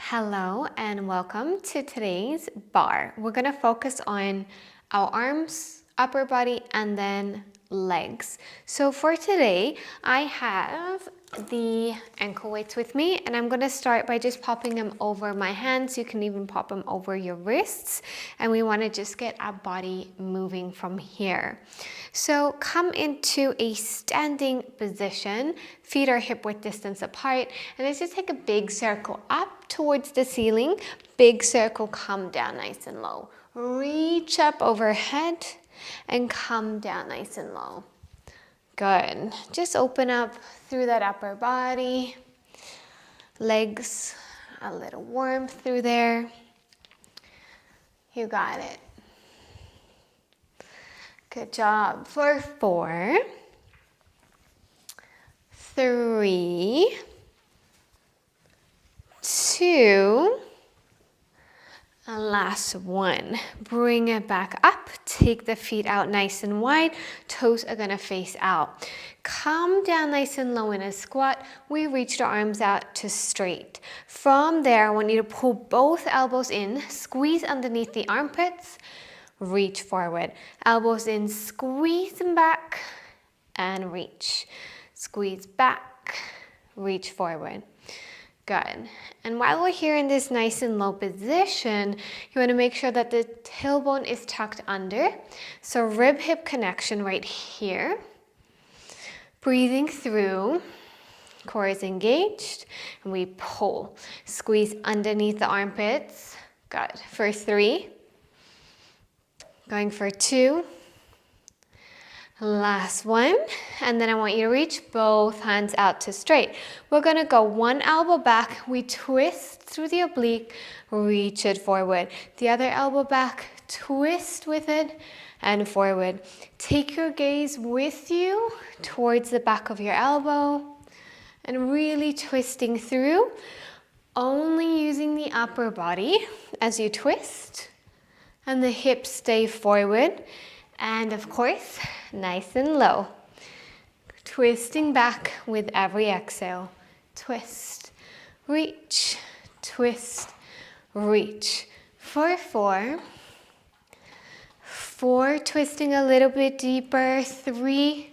Hello and welcome to today's bar. We're going to focus on our arms, upper body, and then legs. So for today, I have the ankle weights with me, and I'm going to start by just popping them over my hands. You can even pop them over your wrists, and we want to just get our body moving from here. So come into a standing position, feet are hip width distance apart, and let's just take a big circle up towards the ceiling. Big circle, come down nice and low. Reach up overhead and come down nice and low. Good. Just open up through that upper body. Legs, a little warmth through there. You got it. Good job. For 4, 3, 2, and last 1. Bring it back up. Take the feet out nice and wide. Toes are gonna face out. Come down nice and low in a squat. We reach the arms out to straight. From there, I want you to pull both elbows in, squeeze underneath the armpits, reach forward. Elbows in, squeeze them back, and reach. Squeeze back, reach forward. Good. And while we're here in this nice and low position, you want to make sure that the tailbone is tucked under. So rib hip connection right here. Breathing through, core is engaged, and we pull. Squeeze underneath the armpits. Good. For 3. Going for 2. Last 1, and then I want you to reach both hands out to straight. We're going to go one elbow back, we twist through the oblique, reach it forward. The other elbow back, twist with it and forward. Take your gaze with you towards the back of your elbow and really twisting through, only using the upper body as you twist, and the hips stay forward. And of course, nice and low. Twisting back with every exhale. Twist, reach, twist, reach. For 4. 4, twisting a little bit deeper. 3,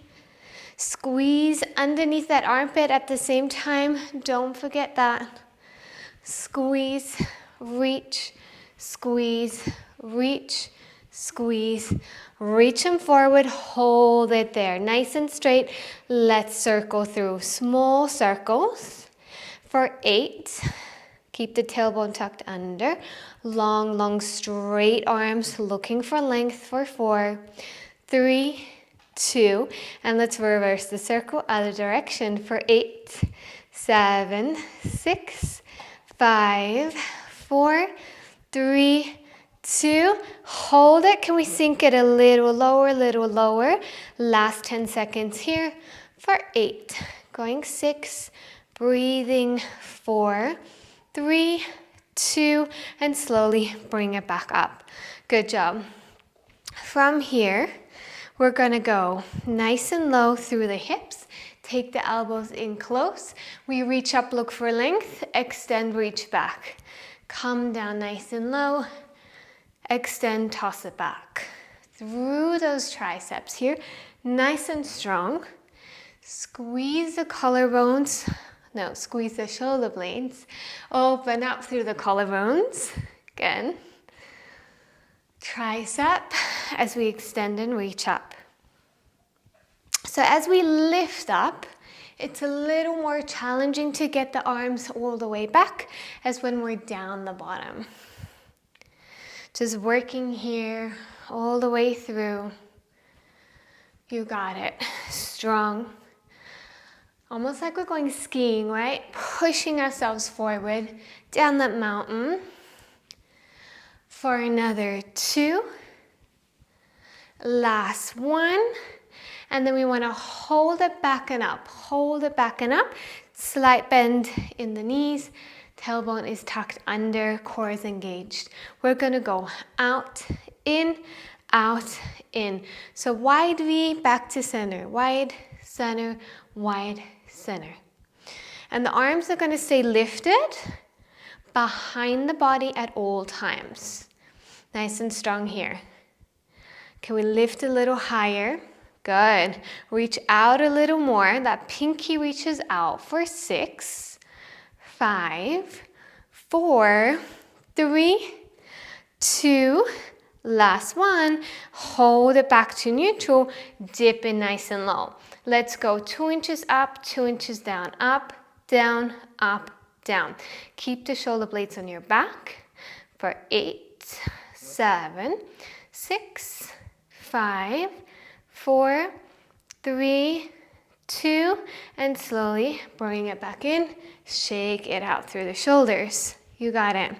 squeeze underneath that armpit at the same time. Don't forget that. Squeeze, reach, squeeze, reach, squeeze. Reach them forward, hold it there, nice and straight. Let's circle through small circles. For 8, keep the tailbone tucked under. Long, long, straight arms, looking for length. For 4, 3, 2, and let's reverse the circle, other direction. For 8, 7, 6, 5, 4, 3, 2, hold it. Can we sink it a little lower? Last 10 seconds here. For 8, going 6, breathing. 4, 3, 2, and slowly bring it back up. Good job. From here, we're gonna go nice and low through the hips. Take the elbows in close. We reach up, look for length, extend, reach back. Come down nice and low. Extend, toss it back. Through those triceps here, nice and strong. Squeeze the collarbones. No, squeeze the shoulder blades. Open up through the collarbones. Again. Tricep as we extend and reach up. So as we lift up, it's a little more challenging to get the arms all the way back as when we're down the bottom. Just working here all the way through. You got it. Strong. Almost like we're going skiing, right? Pushing ourselves forward down that mountain. For another 2. Last 1. And then we want to hold it back and up. Hold it back and up. Slight bend in the knees. Tailbone is tucked under, core is engaged. We're gonna go out, in. So wide V, back to center. Wide, center, wide, center. And the arms are gonna stay lifted, behind the body at all times. Nice and strong here. Can we lift a little higher? Good. Reach out a little more. That pinky reaches out for 6, 5, 4, 3, 2, last one. Hold it back to neutral. Dip in nice and low. Let's go 2 inches up, 2 inches down, up, down, up, down. Keep the shoulder blades on your back for 8, 7, 6, 5, 4, 3, 2, and slowly bring it back in. Shake it out through the shoulders. You got it.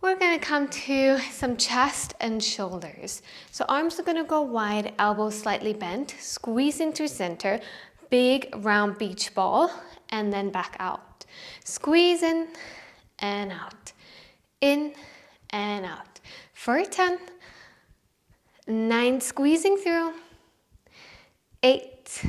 We're gonna come to some chest and shoulders. So arms are gonna go wide, elbows slightly bent, squeeze into center, big round beach ball, and then back out. Squeeze in and out, in and out. For 10, 9, squeezing through, 8,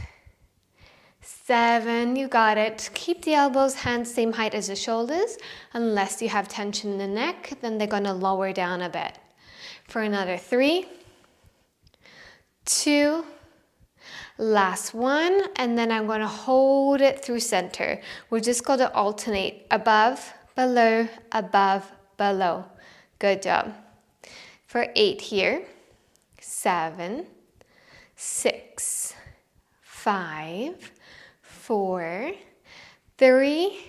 7, you got it. Keep the elbows, hands same height as the shoulders. Unless you have tension in the neck, then they're gonna lower down a bit. For another 3, 2, last one, and then I'm gonna hold it through center. We're just gonna alternate above, below, above, below. Good job. For 8 here, 7, 6, 5, 4, 3,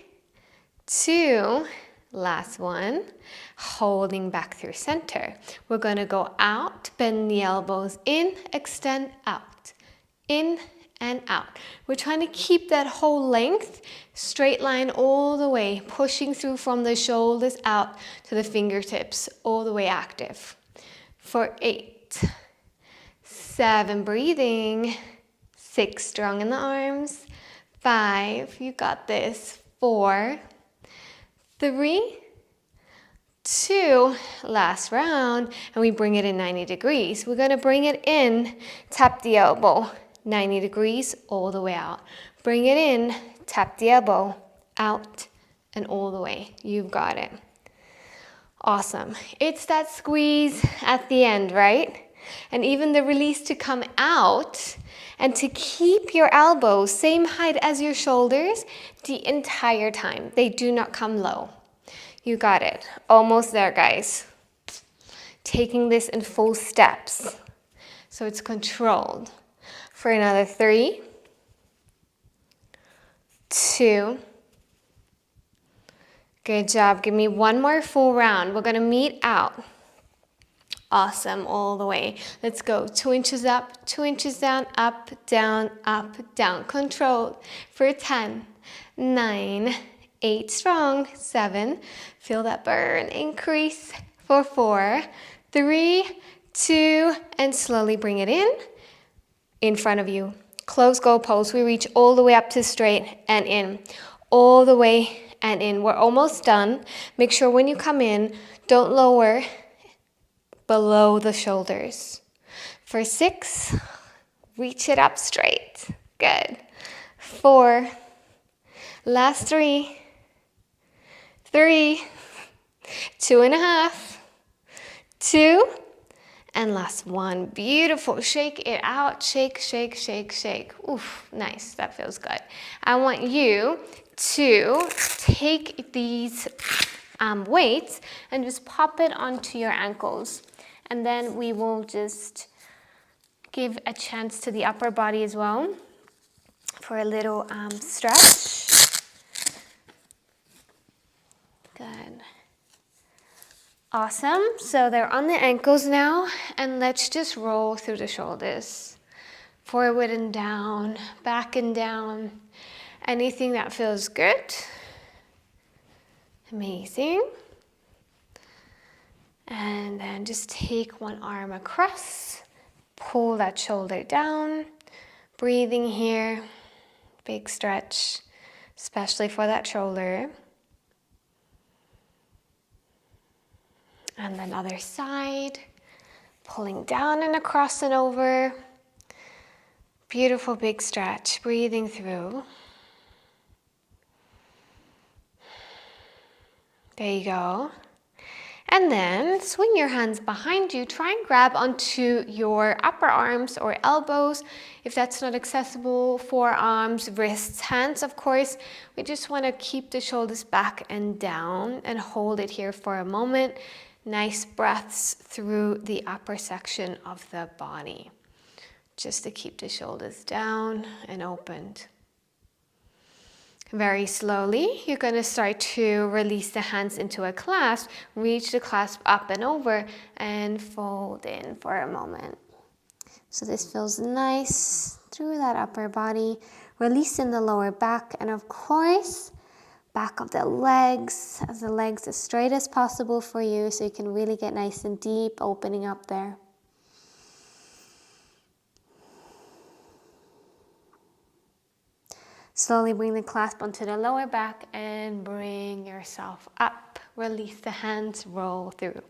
2, last one, holding back through center. We're gonna go out, bend the elbows in, extend out, in and out. We're trying to keep that whole length, straight line all the way, pushing through from the shoulders out to the fingertips, all the way active. For 8, 7, breathing, 6, strong in the arms, 5, you got this, 4, 3, 2, last round, and we bring it in 90 degrees. We're gonna bring it in, tap the elbow, 90 degrees, all the way out. Bring it in, tap the elbow, out, and all the way. You've got it. Awesome. It's that squeeze at the end, right? And even the release to come out and to keep your elbows same height as your shoulders the entire time. They do not come low. You got it. Almost there, guys. Taking this in full steps. So it's controlled. For another 3, 2, good job. Give me one more full round. We're gonna meet out. Awesome, all the way. Let's go. 2 inches up, 2 inches down, up, down, controlled. For 10, 9, 8, strong, 7, feel that burn, increase. For 4, 3, 2, and slowly bring it in front of you. Close goal pose. We reach all the way up to straight and in, all the way and in. We're almost done. Make sure when you come in, don't lower below the shoulders. For 6, reach it up straight. Good. 4, last 3, 3, 2.5, 2, and last one. Beautiful. Shake it out. Shake, shake, shake, shake. Oof, nice. That feels good. I want you to take these weights and just pop it onto your ankles. And then we will just give a chance to the upper body as well for a little stretch. Good. Awesome. So they're on the ankles now, and let's just roll through the shoulders. Forward and down, back and down. Anything that feels good. Amazing. And then just take one arm across, pull that shoulder down, breathing here, big stretch, especially for that shoulder. And then other side, pulling down and across and over. Beautiful big stretch, breathing through. There you go. And then swing your hands behind you. Try and grab onto your upper arms or elbows if that's not accessible. Forearms, wrists, hands, of course. We just want to keep the shoulders back and down and hold it here for a moment. Nice breaths through the upper section of the body. Just to keep the shoulders down and opened. Very slowly, you're going to start to release the hands into a clasp. Reach the clasp up and over and fold in for a moment. So this feels nice through that upper body. Release in the lower back and of course, back of the legs, as the legs as straight as possible for you so you can really get nice and deep, opening up there. Slowly bring the clasp onto the lower back and bring yourself up. Release the hands, roll through.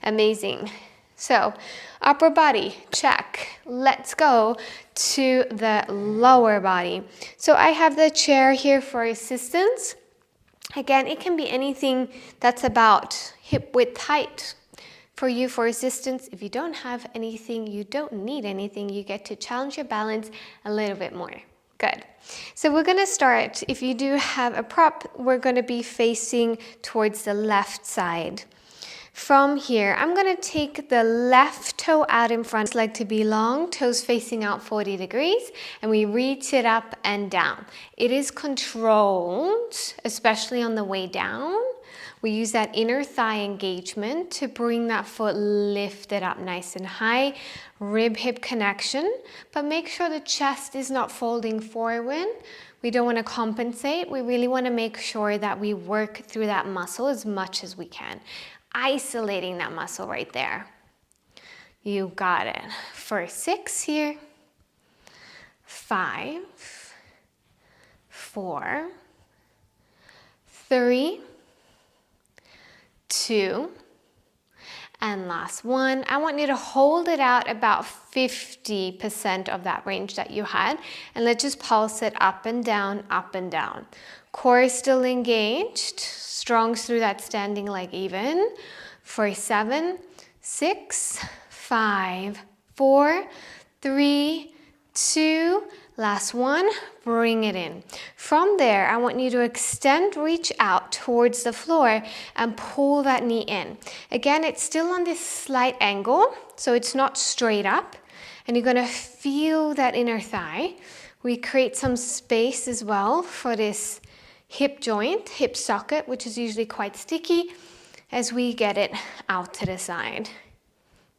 Amazing. So, upper body, check. Let's go to the lower body. So I have the chair here for assistance. Again, it can be anything that's about hip width height for you for assistance. If you don't have anything, you don't need anything. You get to challenge your balance a little bit more. Good. So we're going to start, if you do have a prop, we're going to be facing towards the left side. From here, I'm going to take the left toe out in front. It's like to be long, toes facing out 40 degrees, and we reach it up and down. It is controlled, especially on the way down. We use that inner thigh engagement to bring that foot lifted up nice and high, rib-hip connection, but make sure the chest is not folding forward. We don't want to compensate. We really want to make sure that we work through that muscle as much as we can. Isolating that muscle right there. You got it. For 6 here. 5, 4, 3, 2, and last one. I want you to hold it out about 50% of that range that you had, and let's just pulse it up and down, up and down. Core is still engaged, strong through that standing leg even. For 7, 6, 5, 4, 3, 2, last one, bring it in. From there, I want you to extend, reach out towards the floor and pull that knee in. Again, it's still on this slight angle, so it's not straight up. And you're gonna feel that inner thigh. We create some space as well for this hip joint, hip socket, which is usually quite sticky as we get it out to the side.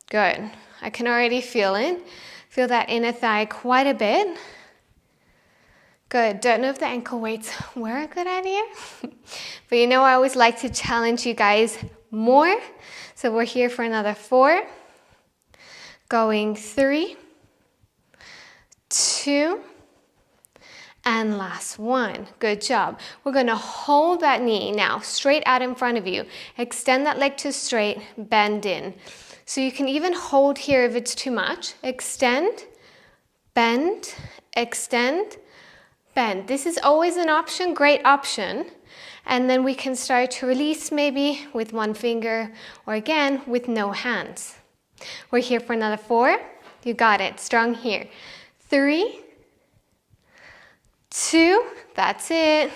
Good, I can already feel it. Feel that inner thigh quite a bit. Good, don't know if the ankle weights were a good idea, but you know I always like to challenge you guys more. So we're here for another 4, going 3, 2, and last one. Good job. We're gonna hold that knee now straight out in front of you. Extend that leg to straight, bend in. So you can even hold here if it's too much. Extend, bend, extend, bend. This is always an option, great option. And then we can start to release maybe with one finger or again with no hands. We're here for another 4. You got it, strong here. 3, 2, that's it.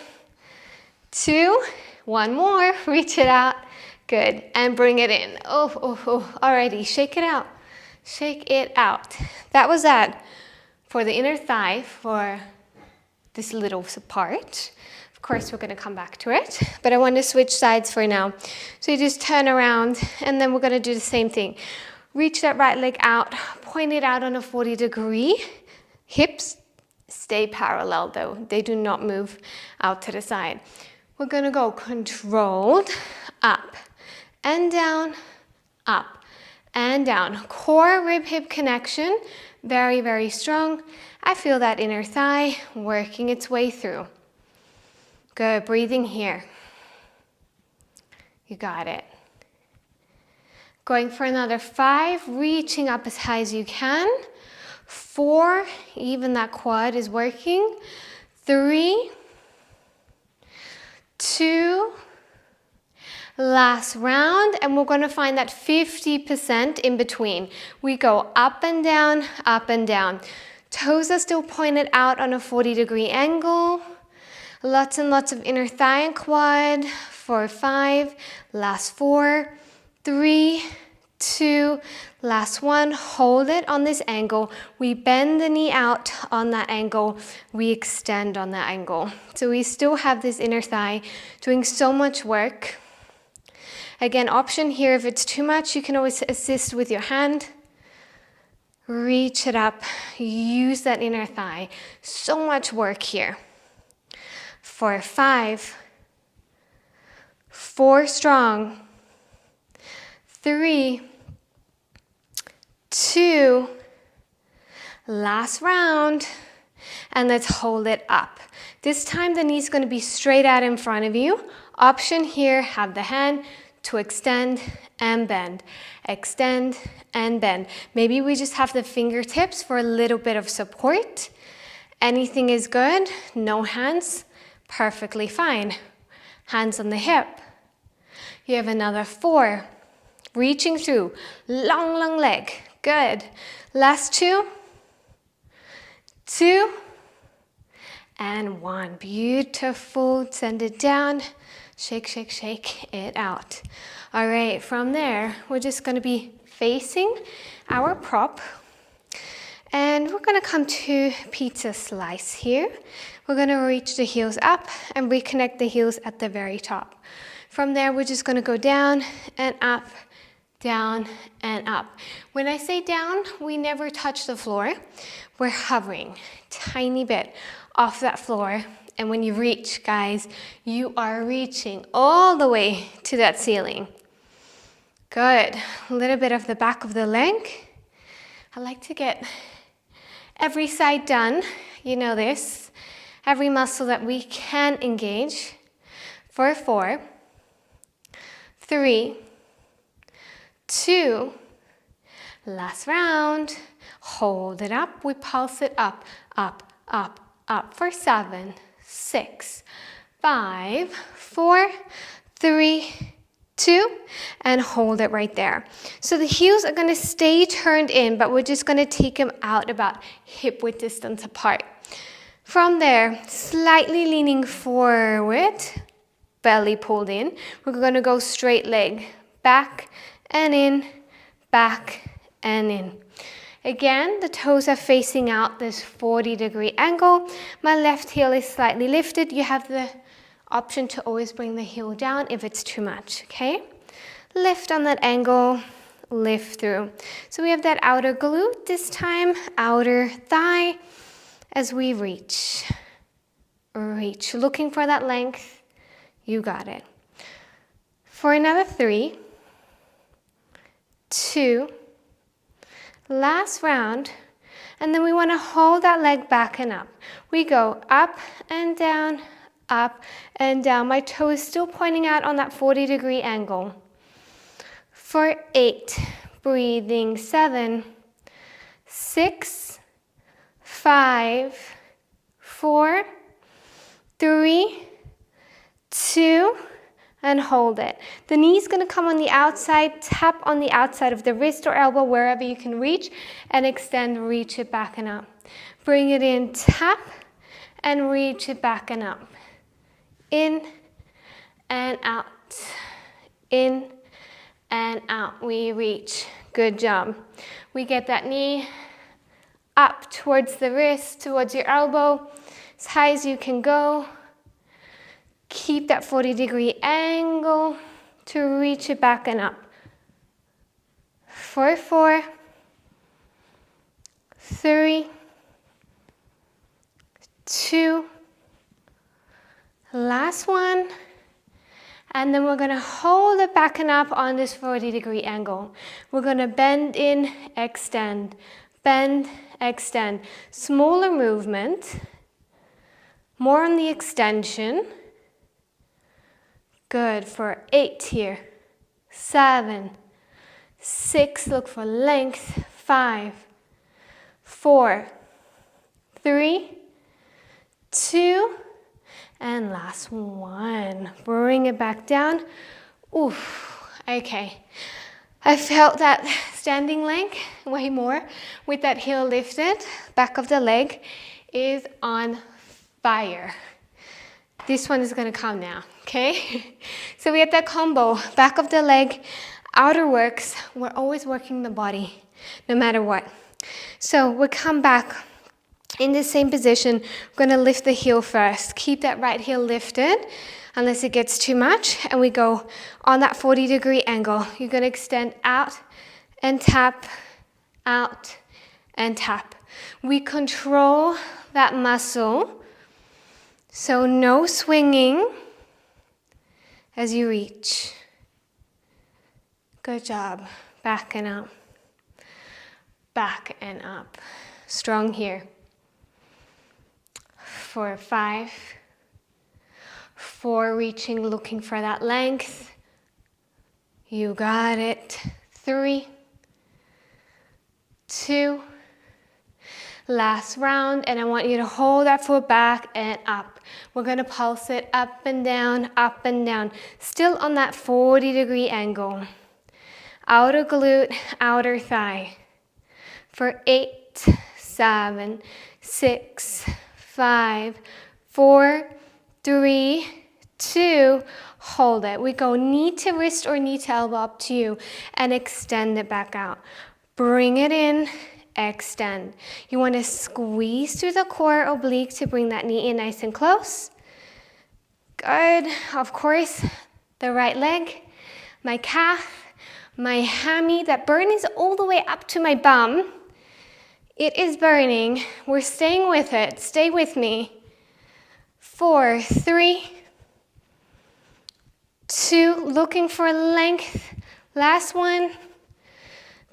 2, one more, reach it out. Good, and bring it in. Alrighty, shake it out. Shake it out. That was that for the inner thigh for this little part. Of course, we're gonna come back to it, but I want to switch sides for now. So you just turn around and then we're gonna do the same thing. Reach that right leg out, point it out on a 40-degree. Hips stay parallel though. They do not move out to the side. We're gonna go controlled, up and down, up and down. Core rib hip connection, very, very strong. I feel that inner thigh working its way through. Good, breathing here. You got it. Going for another 5, reaching up as high as you can. 4, even that quad is working. 3, 2, Last round, and we're going to find that 50% in between. We go up and down, up and down. Toes are still pointed out on a 40-degree angle. Lots and lots of inner thigh and quad for 5, last 4, 3, 2, last 1. Hold it on this angle. We bend the knee out on that angle. We extend on that angle. So we still have this inner thigh doing so much work. Again, option here, if it's too much, you can always assist with your hand. Reach it up. Use that inner thigh. So much work here. For 5, 4 strong, 3, 2, last round, and let's hold it up. This time the knee's going to be straight out in front of you. Option here, have the hand to extend and bend. Extend and bend. Maybe we just have the fingertips for a little bit of support. Anything is good. No hands. Perfectly fine. Hands on the hip. You have another 4. Reaching through. Long, long leg. Good. Last 2. 2. And 1. Beautiful. Send it down. Shake, shake, shake it out. All right, from there, we're just going to be facing our prop. And we're going to come to pizza slice here. We're going to reach the heels up and reconnect the heels at the very top. From there, we're just going to go down and up, down and up. When I say down, we never touch the floor. We're hovering tiny bit off that floor. And when you reach, guys, you are reaching all the way to that ceiling. Good. A little bit of the back of the leg. I like to get every side done. You know this. Every muscle that we can engage. For 4, 3, 2, last round. Hold it up. We pulse it up, up, up, up for 7, 6, 5, 4, 3, 2, and hold it right there. So the heels are going to stay turned in, but we're just going to take them out about hip width distance apart. From there, slightly leaning forward, belly pulled in. We're going to go straight leg, back and in, back and in. Again, the toes are facing out this 40-degree angle. My left heel is slightly lifted. You have the option to always bring the heel down if it's too much, okay? Lift on that angle, lift through. So we have that outer glute this time, outer thigh, as we reach. Reach, looking for that length. You got it. For another 3, 2, last round, and then we want to hold that leg back and up. We go up and down, up and down. My toe is still pointing out on that 40-degree angle. For 8, breathing, 7, 6, 5, 4, 3, 2, and hold it. The knee's going to come on the outside, tap on the outside of the wrist or elbow, wherever you can reach, and extend, reach it back and up. Bring it in, tap, and reach it back and up. In and out, in and out. We reach. Good job. We get that knee up towards the wrist, towards your elbow, as high as you can go. Keep that 40-degree angle to reach it back and up. For 4, 3, 2, last one, and then we're going to hold it back and up on this 40-degree angle. We're going to bend in, extend, bend, extend. Smaller movement, more on the extension. Good, for 8 here, 7, 6, look for length, 5, 4, 3, 2, and last one. Bring it back down. Oof, okay. I felt that standing leg way more with that heel lifted. Back of the leg is on fire. This one is gonna come now, okay? So we had that combo, back of the leg, outer works. We're always working the body, no matter what. So we'll come back in the same position. We're gonna lift the heel first. Keep that right heel lifted unless it gets too much. And we go on that 40-degree angle. You're gonna extend out and tap, out and tap. We control that muscle. So no swinging as you reach. Good job. Back and up. Back and up. Strong here. For 5, 4, reaching, looking for that length. You got it. 3, 2, last round, and I want you to hold that foot back and up. We're gonna pulse it up and down, still on that 40-degree angle. Outer glute, outer thigh. For 8, 7, 6, 5, 4, 3, 2, hold it. We go knee to wrist or knee to elbow, up to you, and extend it back out. Bring it in, extend. You want to squeeze through the core oblique to bring that knee in nice and close. Good. Of course, the right leg, my calf, my hammy, that burn is all the way up to my bum. It is burning. We're staying with it. Stay with me. 4, 3, 2, looking for length. Last one.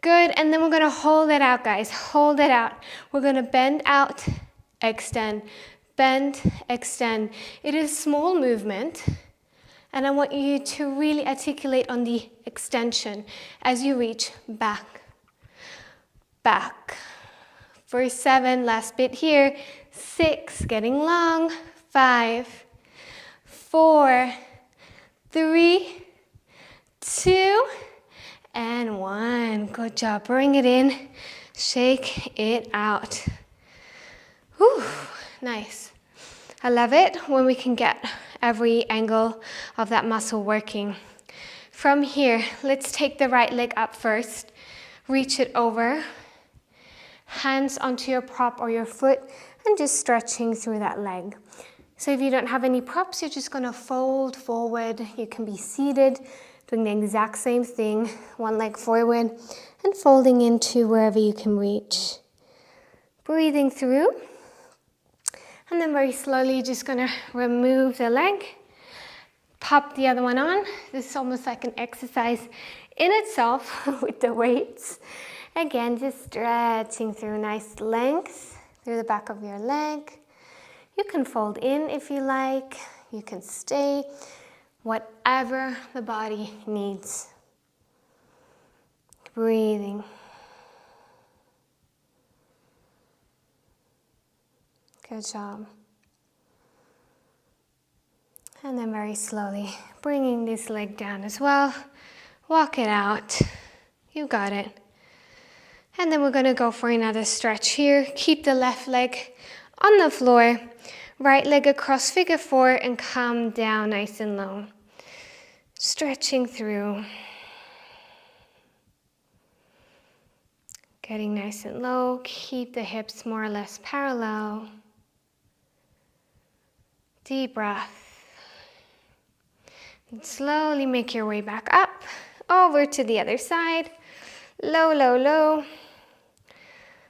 Good, and then we're gonna hold it out, guys. Hold it out. We're gonna bend out, extend, bend, extend. It is a small movement, and I want you to really articulate on the extension as you reach back, back. For 7, last bit here. 6, getting long. 5, 4, 3, 2, and 1. Good job. Bring it in. Shake it out. Whew, nice. I love it when we can get every angle of that muscle working. From here, let's take the right leg up first. Reach it over. Hands onto your prop or your foot and just stretching through that leg. So if you don't have any props, you're just gonna fold forward. You can be seated, doing the exact same thing, one leg forward and folding into wherever you can reach. Breathing through. And then very slowly, just gonna remove the leg, pop the other one on. This is almost like an exercise in itself with the weights. Again, just stretching through nice length through the back of your leg. You can fold in if you like. You can stay, whatever the body needs. Breathing. Good job. And then very slowly bringing this leg down as well. Walk it out. You got it. And then we're going to go for another stretch here. Keep the left leg on the floor. Right leg across figure 4 and come down nice and low. Stretching through. Getting nice and low. Keep the hips more or less parallel. Deep breath. And slowly make your way back up. Over to the other side. Low, low, low.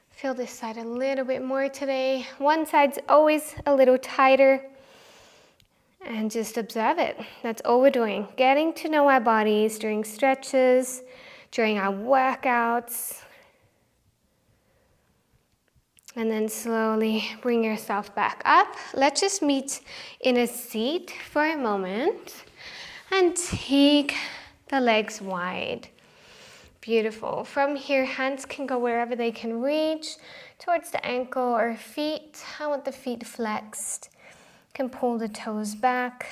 Feel this side a little bit more today. One side's always a little tighter. And just observe it. That's all we're doing. Getting to know our bodies during stretches, during our workouts. And then slowly bring yourself back up. Let's just meet in a seat for a moment. And take the legs wide. Beautiful. From here, hands can go wherever they can reach, towards the ankle or feet. I want the feet flexed. You can pull the toes back.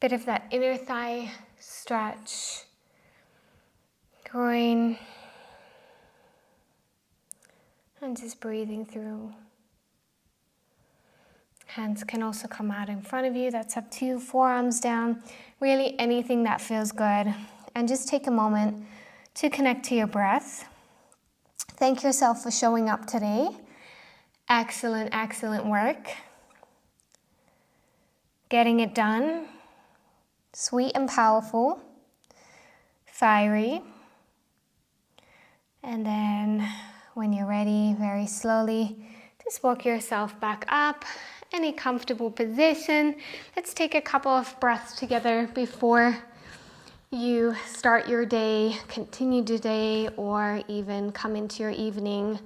Bit of that inner thigh stretch, groin, and just breathing through. Hands can also come out in front of you, that's up to you, forearms down, really anything that feels good. And just take a moment to connect to your breath. Thank yourself for showing up today. Excellent, excellent work. Getting it done. Sweet and powerful. Fiery. And then when you're ready, very slowly, just walk yourself back up. Any comfortable position. Let's take a couple of breaths together before you start your day, continue today, or even come into your evening.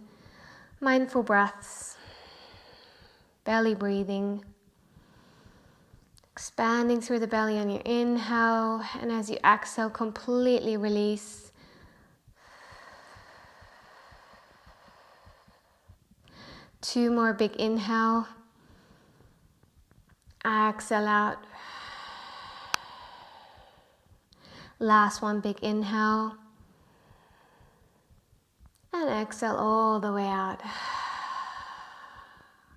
Mindful breaths. Belly breathing. Expanding through the belly on your inhale, and as you exhale, completely release. Two more big inhale. Exhale out. Last one, big inhale. And exhale all the way out.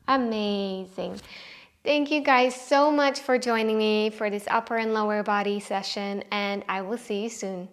Amazing. Thank you guys so much for joining me for this upper and lower body session, and I will see you soon.